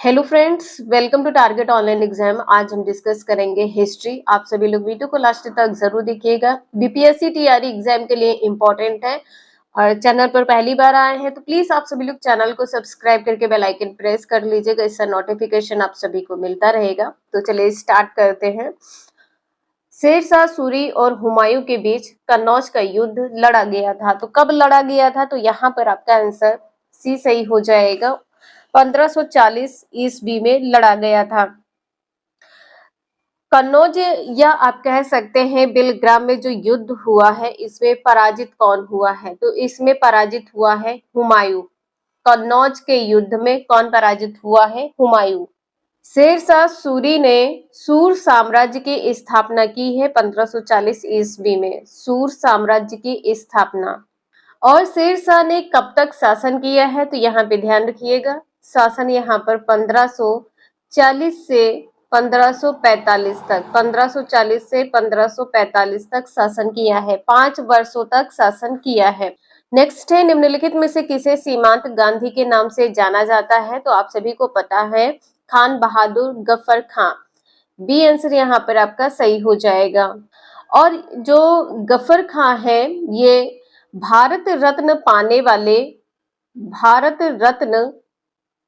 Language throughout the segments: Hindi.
Hello friends, welcome to target online exam. आज हम डिस्कस करेंगे हिस्ट्री। आप सभी लोग वीडियो को लास्ट तक जरूर देखिएगा। बीपीएससी टीआरई एग्जाम के लिए इंपॉर्टेंट है और चैनल पर पहली बार आए हैं तो प्लीज आप सभी लोग चैनल को सब्सक्राइब करके बेल आइकन प्रेस कर लीजिएगा। इससे नोटिफिकेशन आप सभी को मिलता रहेगा। तो चलिए स्टार्ट करते हैं। शेरशाह सूरी और हुमायूं के बीच कन्नौज का युद्ध लड़ा गया था। तो कब लड़ा गया था? तो यहाँ पर आपका आंसर सी सही हो जाएगा। 1540 ईस्वी में लड़ा गया था। कन्नौज या आप कह सकते हैं बेलग्राम में जो युद्ध हुआ है इसमें पराजित कौन हुआ है? तो इसमें पराजित हुआ है हुमायूं। कन्नौज के युद्ध में कौन पराजित हुआ है? हुमायूं। शेरशाह सूरी ने सूर साम्राज्य की स्थापना की है 1540 ईस्वी में। सूर साम्राज्य की स्थापना। और शेरशाह ने कब तक शासन किया है? तो यहाँ पे ध्यान रखिएगा, शासन यहाँ पर 1540 से 1545 तक, 1540 से 1545 तक शासन किया है। 5 वर्षों तक शासन किया है। नेक्स्ट है, निम्नलिखित में से किसे सीमांत गांधी के नाम से जाना जाता है? तो आप सभी को पता है, खान बहादुर गफर खां। बी आंसर यहाँ पर आपका सही हो जाएगा। और जो गफर खां है ये भारत रत्न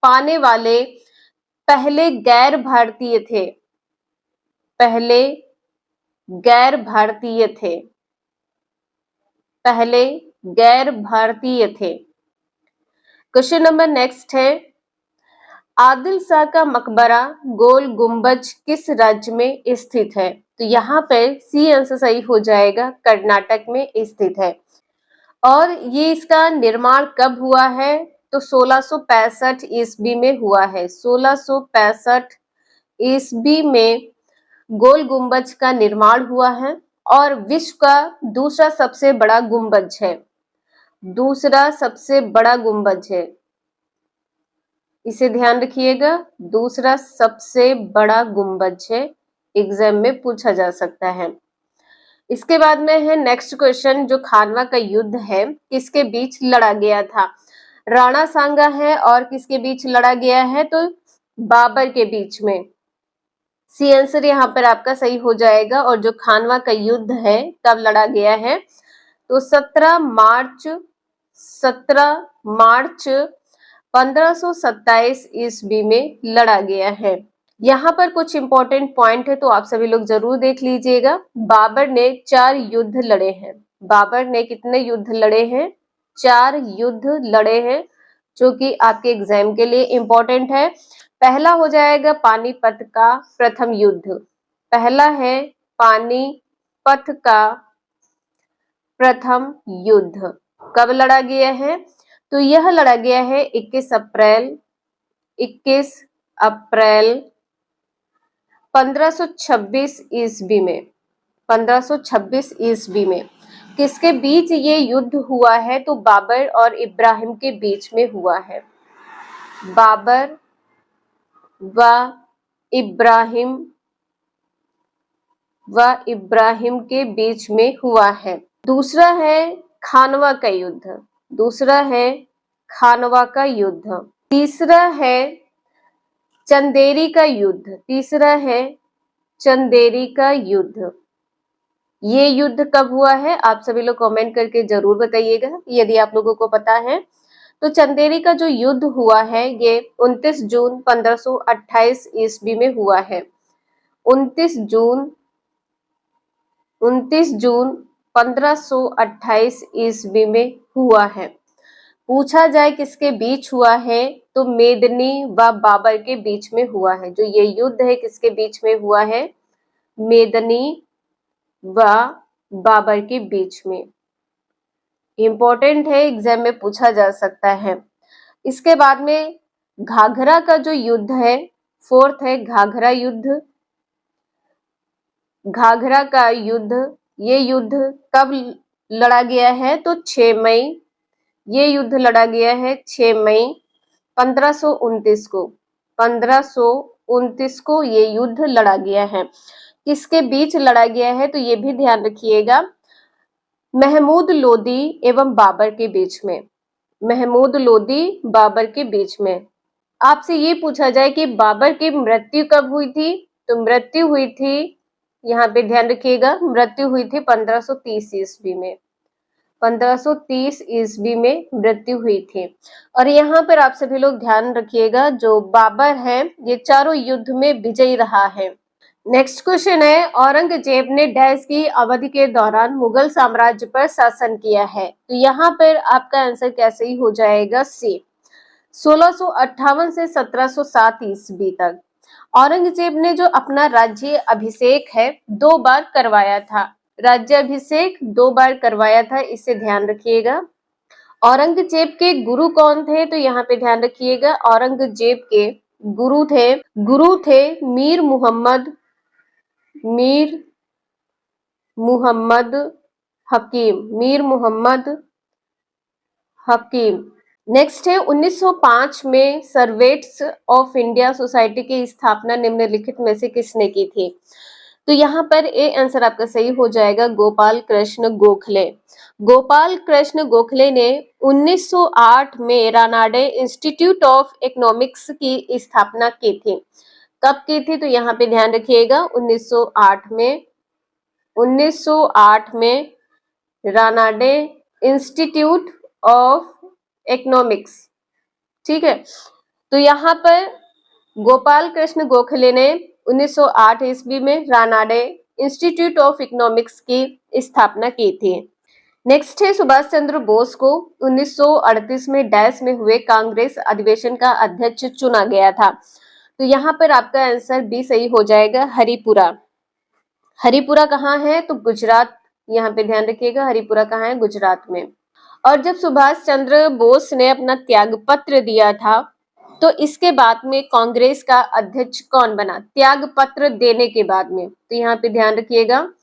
पाने वाले पहले गैर भारतीय थे। पहले गैर भारतीय थे। पहले गैर भारतीय थे। क्वेश्चन नंबर नेक्स्ट है, आदिल शाह का मकबरा गोल गुंबज किस राज्य में स्थित है? तो यहाँ पर सी आंसर सही हो जाएगा, कर्नाटक में स्थित है। और ये इसका निर्माण कब हुआ है? तो 1665 ईस्वी में हुआ है। 1665 ईस्वी में गोल गुंबज का निर्माण हुआ है और विश्व का दूसरा सबसे बड़ा गुंबज है। दूसरा सबसे बड़ा गुंबज है, इसे ध्यान रखिएगा। दूसरा सबसे बड़ा गुंबज है, एग्जाम में पूछा जा सकता है। इसके बाद में है नेक्स्ट क्वेश्चन, जो खानवा का युद्ध है किसके बीच लड़ा गया था? राणा सांगा है और किसके बीच लड़ा गया है? तो बाबर के बीच में। सी आंसर यहाँ पर आपका सही हो जाएगा। और जो खानवा का युद्ध है कब लड़ा गया है? तो 17 मार्च 1527 ईस्वी में लड़ा गया है। यहाँ पर कुछ इंपॉर्टेंट पॉइंट है तो आप सभी लोग जरूर देख लीजिएगा। बाबर ने 4 युद्ध लड़े हैं। बाबर ने कितने युद्ध लड़े हैं? 4 युद्ध लड़े हैं, जो कि आपके एग्जाम के लिए इंपॉर्टेंट है। पहला हो जाएगा पानीपत का प्रथम युद्ध। पहला है पानीपत का प्रथम युद्ध। कब लड़ा गया है? तो यह लड़ा गया है 21 अप्रैल 1526 ईस्वी में। 1526 ईस्वी में किसके बीच ये युद्ध हुआ है? तो बाबर और इब्राहिम के बीच में हुआ है। बाबर व इब्राहिम के बीच में हुआ है। दूसरा है खानवा का युद्ध। दूसरा है खानवा का युद्ध। तीसरा है चंदेरी का युद्ध। तीसरा है चंदेरी का युद्ध। ये युद्ध कब हुआ है? आप सभी लोग कमेंट करके जरूर बताइएगा यदि आप लोगों को पता है। तो चंदेरी का जो युद्ध हुआ है ये 29 जून 1528 ईस्वी में हुआ है। 29 जून 1528 ईस्वी में हुआ है। पूछा जाए किसके बीच हुआ है? तो मेदिनी व बाबर के बीच में हुआ है। जो ये युद्ध है किसके बीच में हुआ है? मेदिनी व बाबर के बीच में। इंपॉर्टेंट है, एग्जाम में पूछा जा सकता है। इसके बाद में घाघरा का जो युद्ध है, फोर्थ है घाघरा युद्ध। घाघरा का युद्ध, ये युद्ध कब लड़ा गया है? तो 6 मई। ये युद्ध लड़ा गया है 6 मई 1529 को। 1529 को ये युद्ध लड़ा गया है। किसके बीच लड़ा गया है? तो ये भी ध्यान रखिएगा, महमूद लोदी एवं बाबर के बीच में। महमूद लोदी बाबर के बीच में। आपसे ये पूछा जाए कि बाबर की मृत्यु कब हुई थी, तो मृत्यु हुई थी, यहाँ पे ध्यान रखिएगा, मृत्यु हुई थी 1530 ईस्वी में। 1530 ईस्वी में मृत्यु हुई थी। और यहाँ पर आप सभी लोग ध्यान रखिएगा, जो बाबर है ये चारों युद्ध में विजयी रहा है। नेक्स्ट क्वेश्चन है, औरंगजेब ने डैश की अवधि के दौरान मुगल साम्राज्य पर शासन किया है, तो यहाँ पर आपका आंसर कैसे ही हो जाएगा, सी, 1658 से 1707 ईस्वी तक। औरंगजेब ने जो अपना राज्य अभिषेक है 2 बार करवाया था, राज्याभिषेक 2 बार करवाया था, इसे ध्यान रखिएगा। औरंगजेब के गुरु कौन थे, तो यहाँ पे ध्यान रखिएगा, औरंगजेब के गुरु थे मीर मुहम्मद हकीम। नेक्स्ट है 1905 में सर्वेंट्स ऑफ इंडिया सोसाइटी की स्थापना निम्नलिखित में से किसने की थी, तो यहाँ पर ए आंसर आपका सही हो जाएगा, गोपाल कृष्ण गोखले। गोपाल कृष्ण गोखले ने 1908 में रानाडे इंस्टीट्यूट ऑफ इकोनॉमिक्स की स्थापना की थी। कब की थी, तो यहाँ पे ध्यान रखिएगा, 1908 में रानाडे इंस्टीट्यूट ऑफ इकोनॉमिक्स, ठीक है। तो यहाँ पर गोपाल कृष्ण गोखले ने 1908 ईस्वी में रानाडे इंस्टीट्यूट ऑफ इकोनॉमिक्स की स्थापना की थी। नेक्स्ट है, सुभाष चंद्र बोस को 1938 में डैश में हुए कांग्रेस अधिवेशन का अध्यक्ष चुना गया था, तो यहाँ पर आपका आंसर बी सही हो जाएगा, हरिपुरा। हरिपुरा कहाँ है, तो गुजरात, यहाँ पे ध्यान रखिएगा, हरिपुरा कहाँ है, गुजरात में। और जब सुभाष चंद्र बोस ने अपना त्याग पत्र दिया था, तो इसके बाद में कांग्रेस का अध्यक्ष कौन बना, त्याग पत्र देने के बाद में, तो यहाँ पे ध्यान रखिएगा,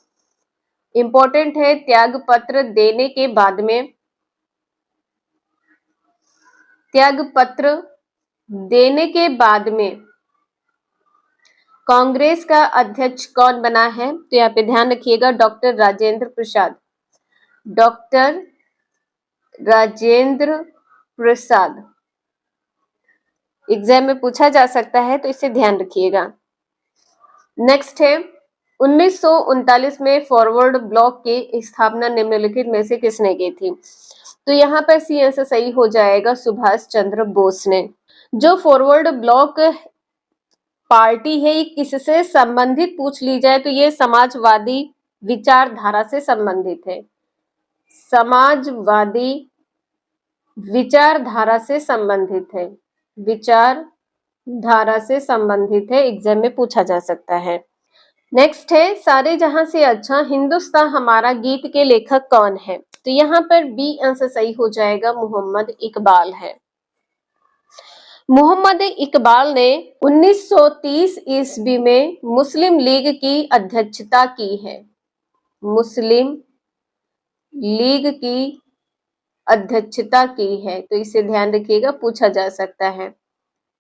इंपॉर्टेंट है, त्याग पत्र देने के बाद में, त्याग पत्र देने के बाद में कांग्रेस का अध्यक्ष कौन बना है, तो यहाँ पे ध्यान रखिएगा, doctor Rajendra Prasad. Doctor Rajendra Prasad exam में पूछा जा सकता है, तो इसे ध्यान रखिएगा। नेक्स्ट है, 1939 में फॉरवर्ड ब्लॉक की स्थापना निम्नलिखित में से किसने की थी, तो यहाँ पर सी आंसर सही हो जाएगा, सुभाष चंद्र बोस ने। जो फॉरवर्ड ब्लॉक पार्टी है ये किससे संबंधित पूछ ली जाए, तो ये समाजवादी विचारधारा से संबंधित है, समाजवादी विचारधारा से संबंधित है, विचारधारा से संबंधित है, एग्जाम में पूछा जा सकता है। नेक्स्ट है, सारे जहां से अच्छा हिंदुस्तान हमारा गीत के लेखक कौन है, तो यहाँ पर बी आंसर सही हो जाएगा, मोहम्मद इकबाल है। मोहम्मद इकबाल ने 1930 ईस्वी में मुस्लिम लीग की अध्यक्षता की है, मुस्लिम लीग की अध्यक्षता की है, तो इसे ध्यान रखिएगा, पूछा जा सकता है।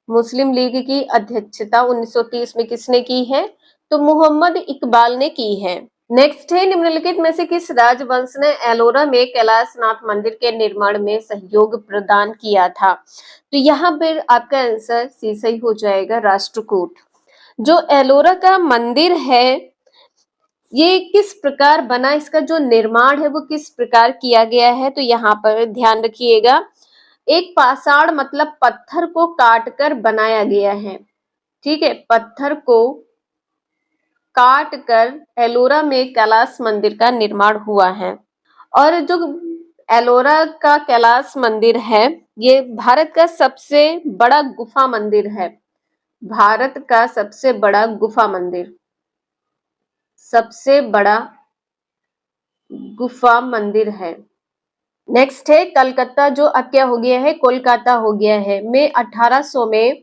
मुस्लिम लीग की अध्यक्षता 1930 में किसने की है, तो मोहम्मद इकबाल ने की है। नेक्स्ट है, निम्नलिखित में से किस राजवंश ने एलोरा में कैलाशनाथ मंदिर के निर्माण में सहयोग प्रदान किया था, तो यहाँ पर आपका आंसर सी सही हो जाएगा, राष्ट्रकूट। जो एलोरा का मंदिर है ये किस प्रकार बना, इसका जो निर्माण है वो किस प्रकार किया गया है, तो यहाँ पर ध्यान रखिएगा, एक पाषाण मतलब पत्थर को काटकर बनाया गया है, ठीक है, पत्थर को काट कर एलोरा में कैलाश मंदिर का निर्माण हुआ है। और जो एलोरा का कैलाश मंदिर है ये भारत का सबसे बड़ा गुफा मंदिर है, भारत का सबसे बड़ा गुफा मंदिर, सबसे बड़ा गुफा मंदिर है। नेक्स्ट है, कलकत्ता जो अब क्या हो गया है, कोलकाता हो गया है, में 1800 में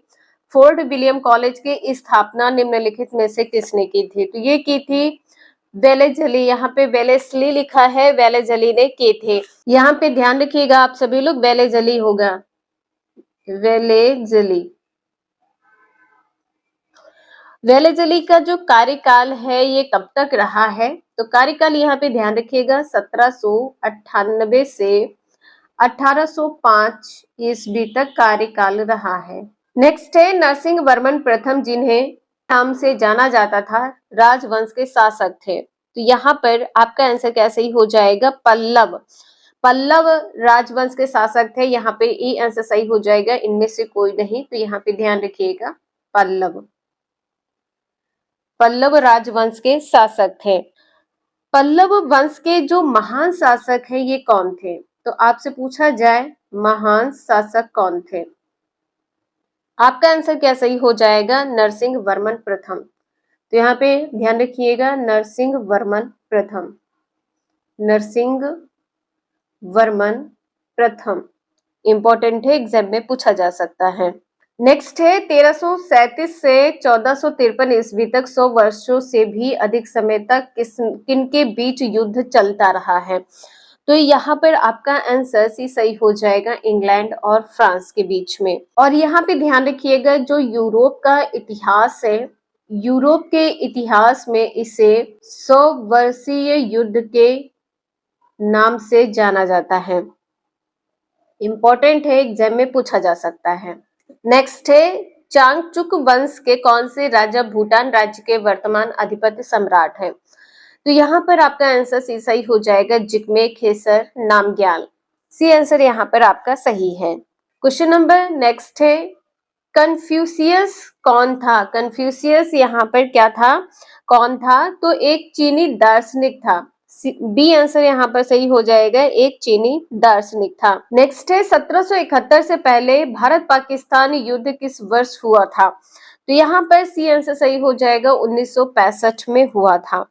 फोर्ट विलियम कॉलेज की स्थापना निम्नलिखित में से किसने की थी, तो ये की थी वेलेजली, यहाँ पे वेलेस्ली लिखा है, वेलेजली ने की थी। यहाँ पे ध्यान रखिएगा आप सभी लोग, वेलेजली होगा, वेलेजली। वेलेजली का जो कार्यकाल है ये कब तक रहा है, तो कार्यकाल यहाँ पे ध्यान रखिएगा 1798 से 1805 ईस्वी तक कार्यकाल रहा है, नेक्स्ट है नरसिंह वर्मन प्रथम, जिन्हें नाम से जाना जाता था, राजवंश के शासक थे। तो यहाँ पर आपका आंसर क्या सही हो जाएगा? पल्लव। पल्लव राजवंश के शासक थे। यहाँ पे ई आंसर सही हो जाएगा, इनमें से कोई नहीं। तो यहाँ पे ध्यान रखिएगा, पल्लव। पल्लव राजवंश के शासक थे। पल्लव वंश के जो महान शासक हैं ये कौन थे? तो आपसे पूछा जाए महान शासक कौन थे, आपका आंसर क्या सही हो जाएगा? नरसिंह वर्मन प्रथम। तो यहाँ पे ध्यान रखिएगा, नरसिंह वर्मन प्रथम। नरसिंह वर्मन प्रथम इंपॉर्टेंट है, एग्जाम में पूछा जा सकता है। नेक्स्ट है 1337 से 1453 ईस्वी तक 100 वर्षों से भी अधिक समय तक किनके बीच युद्ध चलता रहा है? तो यहाँ पर आपका आंसर सी सही हो जाएगा, इंग्लैंड और फ्रांस के बीच में। और यहाँ पे ध्यान रखिएगा, जो यूरोप का इतिहास है, यूरोप के इतिहास में इसे 100 वर्षीय युद्ध के नाम से जाना जाता है। इंपॉर्टेंट है, एग्जाम में पूछा जा सकता है। नेक्स्ट है चांगचुक वंश के कौन से राजा भूटान राज्य के वर्तमान अधिपति सम्राट है? तो यहाँ पर आपका आंसर सी सही हो जाएगा, जिग्मे खेसर नामग्याल। सी आंसर यहाँ पर आपका सही है। क्वेश्चन नंबर नेक्स्ट है, कन्फ्यूशियस कौन था? कन्फ्यूशियस यहाँ पर क्या था, कौन था? तो एक चीनी दार्शनिक था। बी आंसर यहाँ पर सही हो जाएगा, एक चीनी दार्शनिक था। नेक्स्ट है 1771 से पहले भारत पाकिस्तान युद्ध किस वर्ष हुआ था? तो यहाँ पर सी आंसर सही हो जाएगा, 1965 में हुआ था।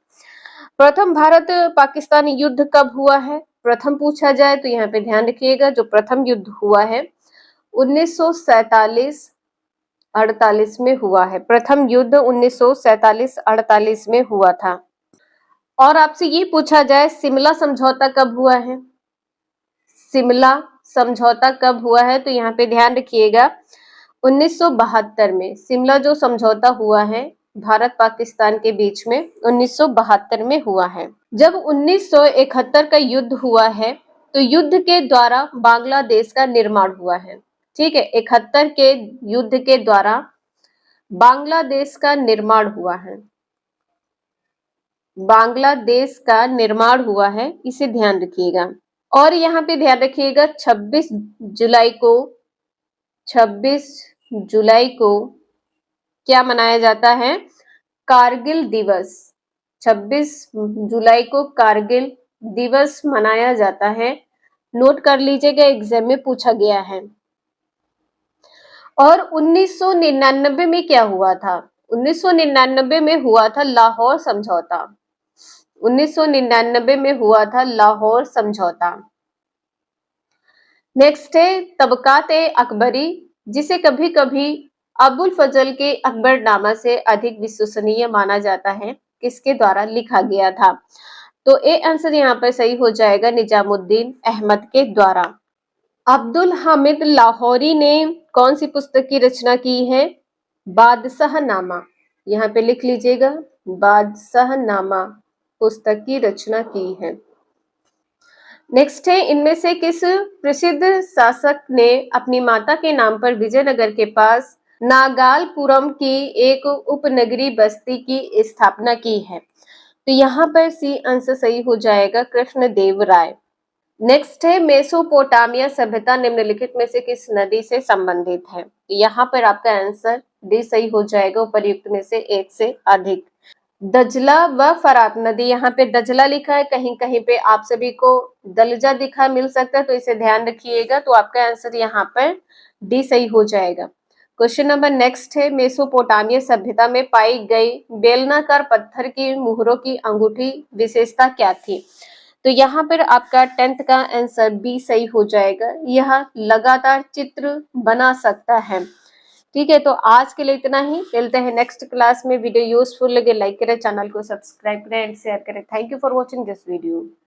प्रथम भारत पाकिस्तान युद्ध कब हुआ है? प्रथम पूछा जाए तो यहाँ पे ध्यान रखिएगा, जो प्रथम युद्ध हुआ है 1947-48 में हुआ है। प्रथम युद्ध 1947-48 में हुआ था। और आपसे ये पूछा जाए शिमला समझौता कब हुआ है? शिमला समझौता कब हुआ है? तो यहाँ पे ध्यान रखिएगा, 1972 में। शिमला जो समझौता हुआ है भारत पाकिस्तान के बीच में 1972 में हुआ है। जब 1971 का युद्ध हुआ है, तो युद्ध के द्वारा बांग्लादेश का निर्माण हुआ है। ठीक है, 71 के युद्ध के द्वारा बांग्लादेश का निर्माण हुआ है। बांग्लादेश का निर्माण हुआ है, इसे ध्यान रखिएगा। और यहाँ पे ध्यान रखिएगा, 26 जुलाई को क्या मनाया जाता है? कारगिल दिवस। 26 जुलाई को कारगिल दिवस मनाया जाता है। नोट कर लीजिएगा, एग्जाम में पूछा गया है। और 1999 में क्या हुआ था? 1999 में हुआ था लाहौर समझौता। 1999 में हुआ था लाहौर समझौता। नेक्स्ट है तबकात ए अकबरी, जिसे कभी कभी अबुल फजल के अकबरनामा से अधिक विश्वसनीय माना जाता है, किसके द्वारा लिखा गया था? तो ए आंसर यहाँ पर सही हो जाएगा, निजामुद्दीन अहमद के द्वारा। अब्दुल हामिद लाहौरी ने कौन सी पुस्तक की रचना की है? बादशाहनामा। यहाँ पे लिख लीजिएगा, बादशाहनामा पुस्तक की रचना की है। नेक्स्ट है, इनमें से किस प्रसिद्ध शासक ने अपनी माता के नाम पर विजयनगर के पास नागालपुरम की एक उपनगरीय बस्ती की स्थापना की है? तो यहाँ पर सी आंसर सही हो जाएगा, कृष्णदेव राय। नेक्स्ट है, मेसोपोटामिया सभ्यता निम्नलिखित में से किस नदी से संबंधित है? तो यहाँ पर आपका आंसर डी सही हो जाएगा, उपर्युक्त में से एक से अधिक। दजला व फरात नदी, यहाँ पे दजला लिखा है, कहीं कहीं पे आप सभी को दलजा दिखा मिल सकता है, तो इसे ध्यान रखिएगा। तो आपका आंसर यहाँ पर डी सही हो जाएगा। क्वेश्चन नंबर नेक्स्ट है, मेसोपोटामिया सभ्यता में पाई गई बेलनाकार पत्थर की मुहरों की अंगूठी विशेषता क्या थी? तो यहाँ पर आपका 10th का आंसर बी सही हो जाएगा, यह लगातार चित्र बना सकता है। ठीक है, तो आज के लिए इतना ही, मिलते हैं नेक्स्ट क्लास में। वीडियो यूजफुल लगे लाइक करें, चैनल को सब्सक्राइब करें एंड शेयर करें। Thank you for watching this video.